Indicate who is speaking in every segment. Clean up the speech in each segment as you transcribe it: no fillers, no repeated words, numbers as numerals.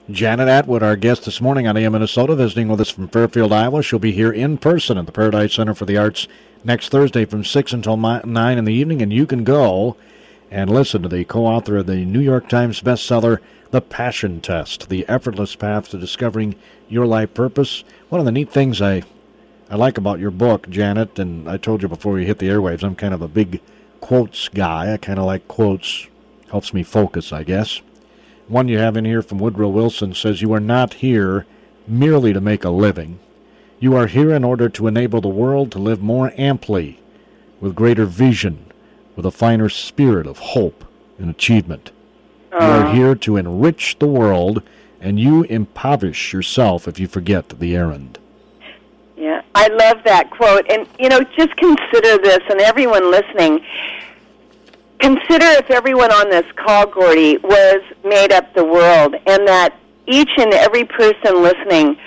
Speaker 1: Janet Attwood, our guest this morning on AM Minnesota, visiting with us from Fairfield, Iowa. She'll be here in person at the Paradise Center for the Arts next Thursday from 6 until 9 in the evening, and you can go and listen to the co-author of the New York Times bestseller, The Passion Test, The Effortless Path to Discovering Your Life Purpose. One of the neat things I like about your book, Janet, and I told you before we hit the airwaves, I'm kind of a big quotes guy. I kind of like quotes. Helps me focus, I guess. One you have in here from Woodrow Wilson says, "You are not here merely to make a living. You are here in order to enable the world to live more amply, with greater vision, with a finer spirit of hope and achievement. You are here to enrich the world, and you impoverish yourself if you forget the errand."
Speaker 2: Yeah, I love that quote. And, just consider this, and everyone listening, consider if everyone on this call, Gordy, was made up the world, and that each and every person listening,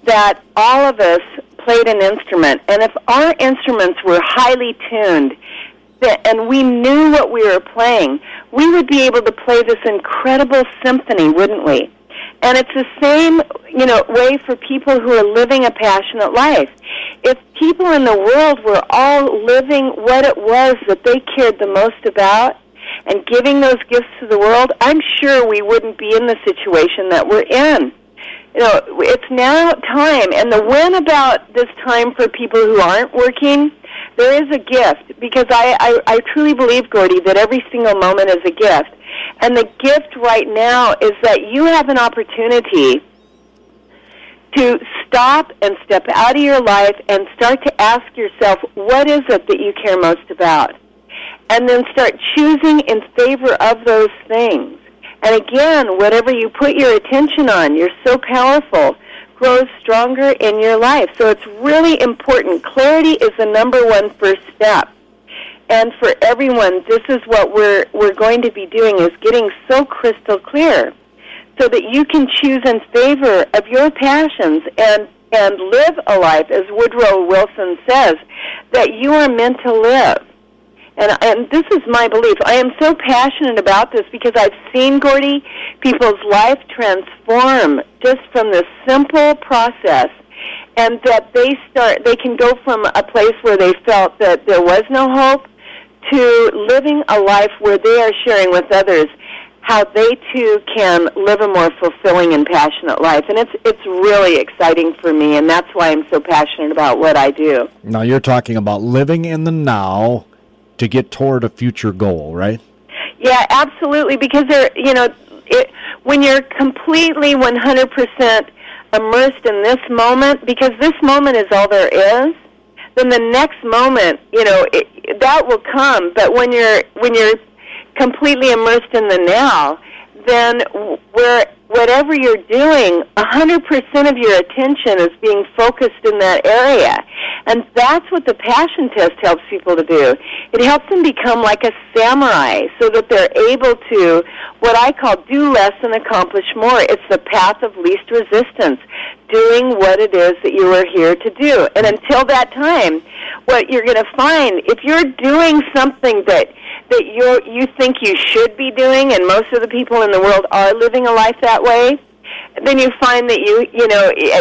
Speaker 2: that all of us played an instrument. And if our instruments were highly tuned, and we knew what we were playing, we would be able to play this incredible symphony, wouldn't we? And it's the same, way for people who are living a passionate life. If people in the world were all living what it was that they cared the most about and giving those gifts to the world, I'm sure we wouldn't be in the situation that we're in. It's now time, and the when about this time for people who aren't working, there is a gift, because I truly believe, Gordy, that every single moment is a gift. And the gift right now is that you have an opportunity to stop and step out of your life and start to ask yourself, what is it that you care most about? And then start choosing in favor of those things. And again, whatever you put your attention on, you're so powerful, grows stronger in your life. So it's really important. Clarity is the number one first step. And for everyone, this is what we're going to be doing, is getting so crystal clear so that you can choose in favor of your passions and live a life, as Woodrow Wilson says, that you are meant to live. And this is my belief. I am so passionate about this because I've seen, Gordy, people's life transform just from this simple process, and that they can go from a place where they felt that there was no hope to living a life where they are sharing with others how they too can live a more fulfilling and passionate life. And it's really exciting for me, and that's why I'm so passionate about what I do.
Speaker 1: Now, you're talking about living in the now to get toward a future goal, right?
Speaker 2: Yeah, absolutely, because when you're completely 100% immersed in this moment, because this moment is all there is, then the next moment, that will come. But when you're completely immersed in the now, then whatever you're doing, 100% of your attention is being focused in that area. And that's what the Passion Test helps people to do. It helps them become like a samurai so that they're able to, what I call, do less and accomplish more. It's the path of least resistance, doing what it is that you are here to do. And until that time, what you're going to find, if you're doing something that you think you should be doing, and most of the people in the world are living a life that way, then you find that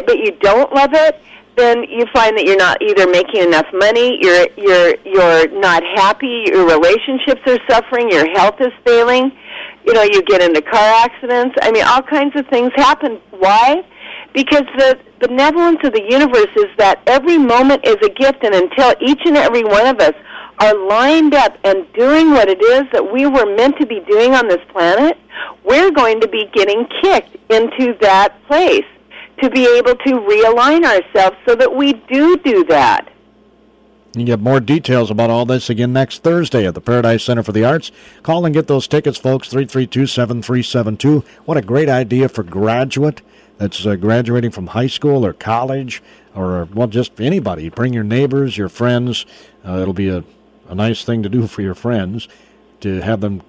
Speaker 2: but you don't love it, then you find that you're not either making enough money, you're not happy, your relationships are suffering, your health is failing, you get into car accidents. I mean, all kinds of things happen. Why? Because the benevolence of the universe is that every moment is a gift, and until each and every one of us are lined up and doing what it is that we were meant to be doing on this planet, we're going to be getting kicked into that place to be able to realign ourselves so that we do that.
Speaker 1: You get more details about all this again next Thursday at the Paradise Center for the Arts. Call and get those tickets, folks, 332-7372. What a great idea for graduate that's graduating from high school or college or, well, just anybody. Bring your neighbors, your friends. It'll be a nice thing to do for your friends to have them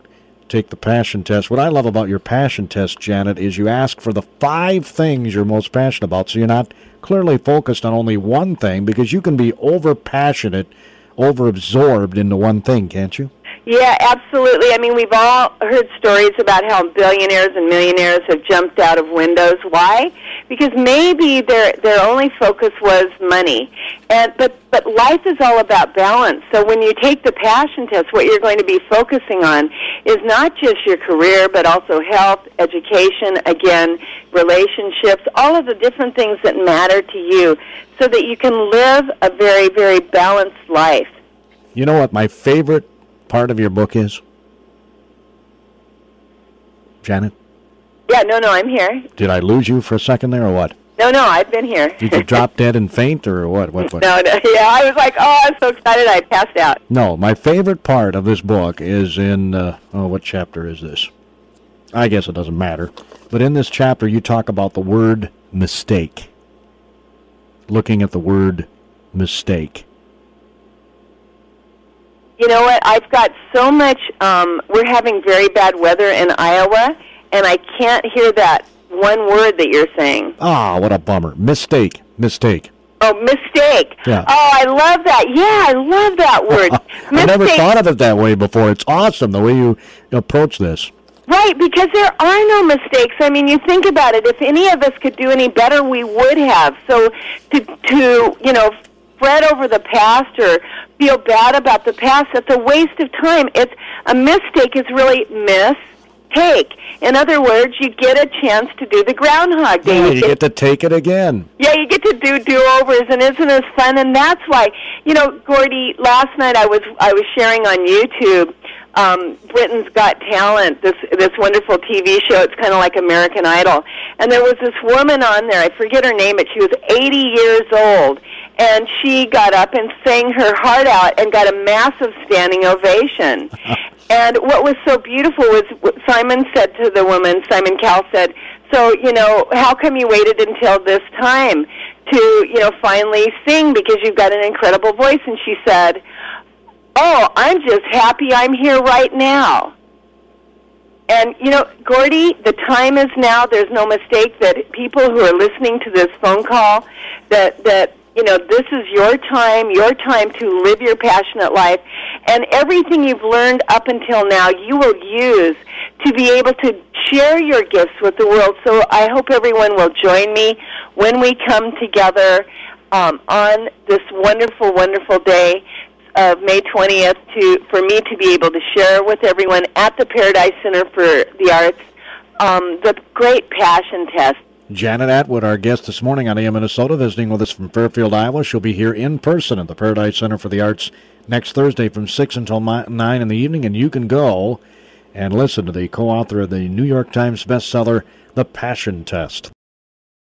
Speaker 1: take the Passion Test. What I love about your Passion Test, Janet, is you ask for the 5 things you're most passionate about, so you're not clearly focused on only one thing, because you can be over-passionate, over-absorbed into one thing, can't you?
Speaker 2: Yeah, absolutely. I mean, we've all heard stories about how billionaires and millionaires have jumped out of windows. Why? Because maybe their only focus was money. But life is all about balance. So when you take the Passion Test, what you're going to be focusing on is not just your career, but also health, education, again, relationships, all of the different things that matter to you, so that you can live a very, very balanced life.
Speaker 1: You know what my favorite part of your book is, Janet?
Speaker 2: Yeah, no, I'm here.
Speaker 1: Did I lose you for a second there, or what?
Speaker 2: No, I've been here.
Speaker 1: Did you drop dead and faint, or what?
Speaker 2: No, yeah, I was like, oh, I'm so excited I passed out.
Speaker 1: No, my favorite part of this book is in, what chapter is this? I guess it doesn't matter. But in this chapter, you talk about the word mistake. Looking at the word mistake.
Speaker 2: You know what? I've got so much, we're having very bad weather in Iowa, and I can't hear that one word that you're saying.
Speaker 1: Ah, what a bummer. Mistake.
Speaker 2: Oh, mistake.
Speaker 1: Yeah.
Speaker 2: Oh, I love that. Yeah, I love that word.
Speaker 1: I never thought of it that way before. It's awesome the way you approach this.
Speaker 2: Right, because there are no mistakes. I mean, you think about it. If any of us could do any better, we would have. So to fret over the past or feel bad about the past, that's a waste of time. It's a mistake is really mistake. In other words, you get a chance to do the Groundhog Day.
Speaker 1: Yeah, you get to take it again.
Speaker 2: Yeah, you get to do do-overs, and isn't it fun? And that's why, Gordy, last night I was sharing on YouTube Britain's Got Talent, this wonderful TV show. It's kind of like American Idol. And there was this woman on there, I forget her name, but she was 80 years old. And she got up and sang her heart out and got a massive standing ovation. And what was so beautiful was Simon said to the woman, Simon Cowell said, so, how come you waited until this time to, finally sing, because you've got an incredible voice? And she said, oh, I'm just happy I'm here right now. And, Gordy, the time is now. There's no mistake that people who are listening to this phone call, that this is your time to live your passionate life. And everything you've learned up until now, you will use to be able to share your gifts with the world. So I hope everyone will join me when we come together on this wonderful, wonderful day of May 20th for me to be able to share with everyone at the Paradise Center for the Arts the great Passion Test.
Speaker 1: Janet Attwood, our guest this morning on AM Minnesota, visiting with us from Fairfield, Iowa. She'll be here in person at the Paradise Center for the Arts next Thursday from 6 until 9 in the evening, and you can go and listen to the co-author of the New York Times bestseller, The Passion Test.